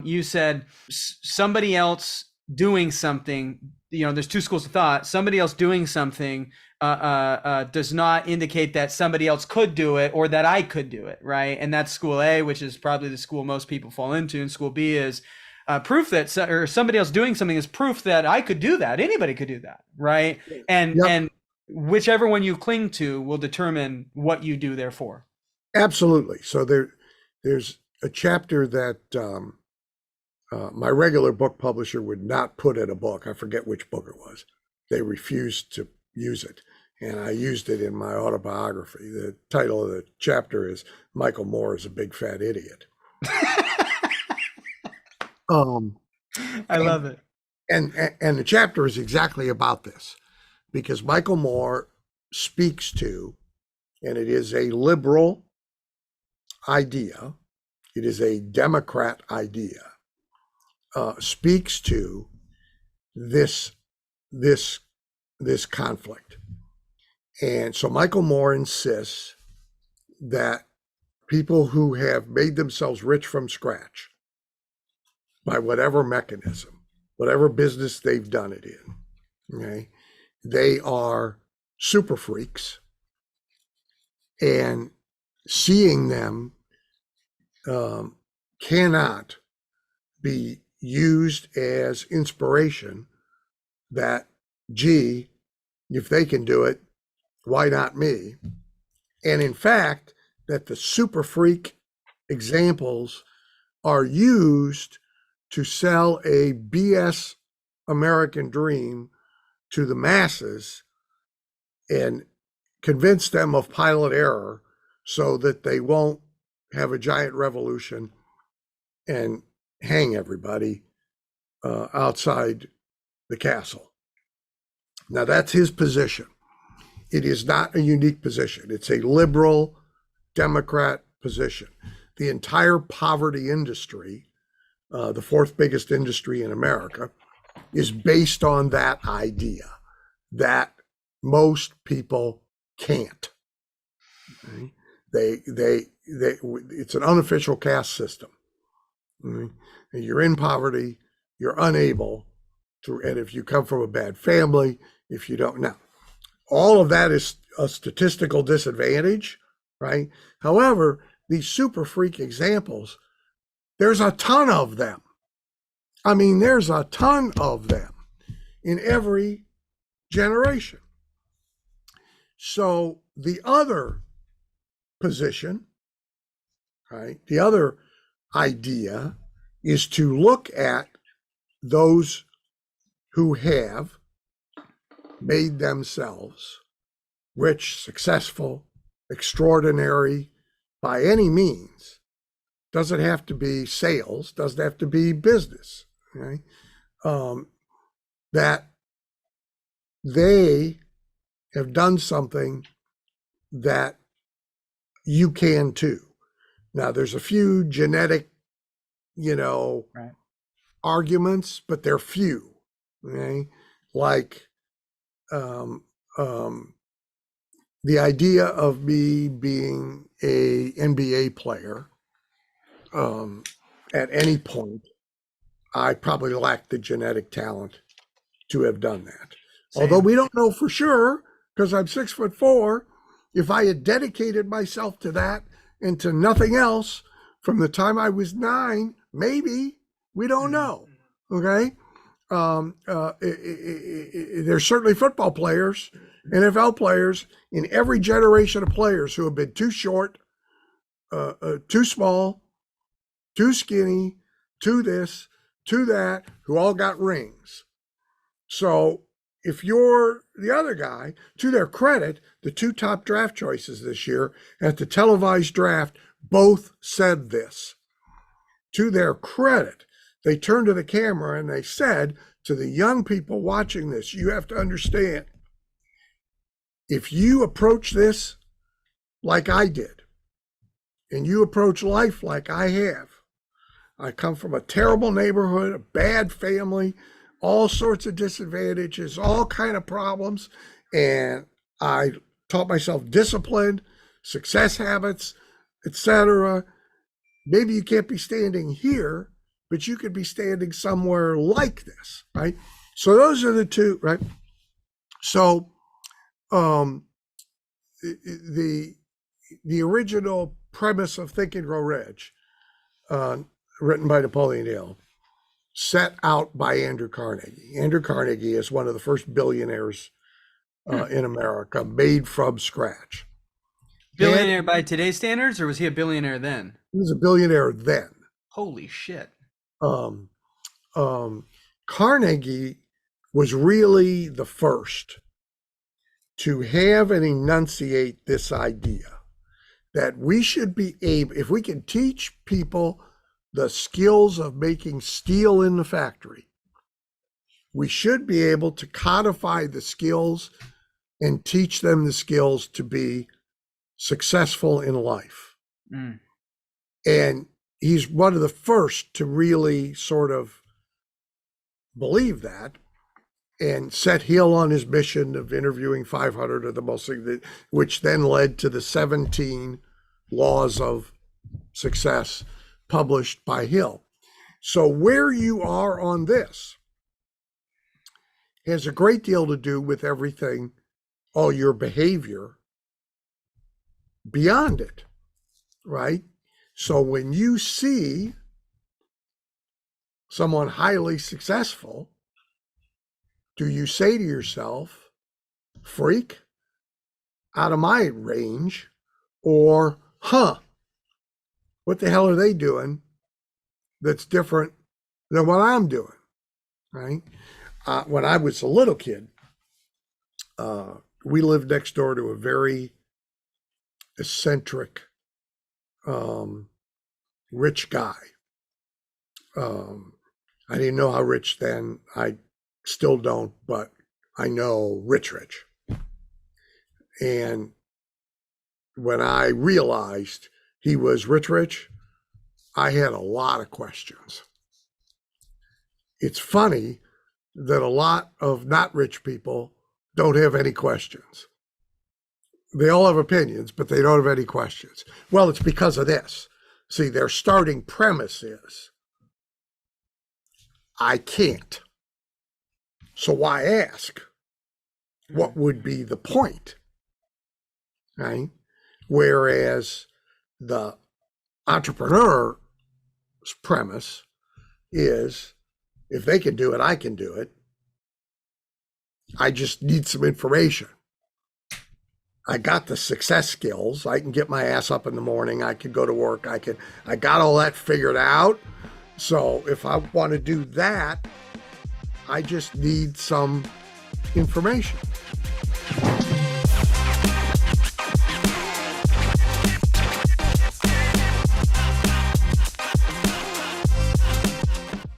You said somebody else doing something, there's two schools of thought. Somebody else doing something does not indicate that somebody else could do it or that I could do it, right? And that's school A, which is probably the school most people fall into. And school B is proof that or somebody else doing something is proof that I could do that. Anybody could do that, right? And Yep. and whichever one you cling to will determine what you do. Therefore, Absolutely. So there's a chapter that my regular book publisher would not put in a book. I forget which book it was. They refused to use it. And I used it in my autobiography. The title of the chapter is Michael Moore is a Big Fat Idiot. Um, I love it. and the chapter is exactly about this, because Michael Moore speaks to, and it is a liberal idea, it is a Democrat idea, speaks to this conflict. And so Michael Moore insists that people who have made themselves rich from scratch by whatever mechanism, whatever business they've done it in, okay, they are super freaks, and seeing them cannot be used as inspiration that, gee, if they can do it, why not me? And in fact, that the super freak examples are used to sell a BS American dream to the masses and convince them of pilot error so that they won't have a giant revolution and hang everybody outside the castle. Now, that's his position. It is not a unique position. It's a liberal Democrat position. The entire poverty industry, the fourth biggest industry in America, is based on that idea that most people can't. Okay? It's an unofficial caste system. Okay? You're in poverty, you're unable to, and if you come from a bad family, if you don't know, all of that is a statistical disadvantage, right? However, these super freak examples, there's a ton of them. I mean, there's a ton of them in every generation. So the other position, right, the other idea is to look at those who have made themselves rich, successful, extraordinary by any means. Doesn't have to be sales, doesn't have to be business, okay? That they have done something that you can too. Now, there's a few genetic, Right. arguments, but they're few, okay? Like the idea of me being a NBA player, at any point, I probably lack the genetic talent to have done that. Same. Although we don't know for sure, because I'm 6'4", if I had dedicated myself to that and to nothing else from the time I was 9, maybe, we don't know. Okay. There's certainly football players, NFL players in every generation of players who have been too short, too small, too skinny, too this, too that, who all got rings. So if you're the other guy, to their credit, the 2 top draft choices this year at the televised draft both said this. To their credit, they turned to the camera and they said to the young people watching this, you have to understand, if you approach this like I did, and you approach life like I have, I come from a terrible neighborhood, a bad family, all sorts of disadvantages, all kind of problems, and I taught myself discipline, success habits, etc. Maybe you can't be standing here but you could be standing somewhere like this, right? So those are the two, right? So the original premise of Think and Grow Rich, written by Napoleon Hill, set out by Andrew Carnegie. Andrew Carnegie is one of the first billionaires in America, made from scratch. Billionaire by today's standards, or was he a billionaire then? He was a billionaire then. Holy shit. Carnegie was really the first to have and enunciate this idea that we should be able, if we can teach people the skills of making steel in the factory, we should be able to codify the skills and teach them the skills to be successful in life. And he's one of the first to really sort of believe that, and set Hill on his mission of interviewing 500 of the most, which then led to the 17 laws of success published by Hill. So where you are on this has a great deal to do with everything, all your behavior beyond it, right? So when you see someone highly successful, do you say to yourself, freak, out of my range, or, what the hell are they doing that's different than what I'm doing, right? When I was a little kid, we lived next door to a very eccentric, rich guy. I didn't know how rich then. I still don't, but I know rich. And when I realized he was rich, I had a lot of questions. It's funny that a lot of not rich people don't have any questions. They all have opinions, but they don't have any questions. Well, it's because of this. See, their starting premise is, I can't. So why ask? What would be the point? Right? Whereas the entrepreneur's premise is, if they can do it, I can do it. I just need some information. I got the success skills. I can get my ass up in the morning. I can go to work. I got all that figured out. So if I want to do that, I just need some information.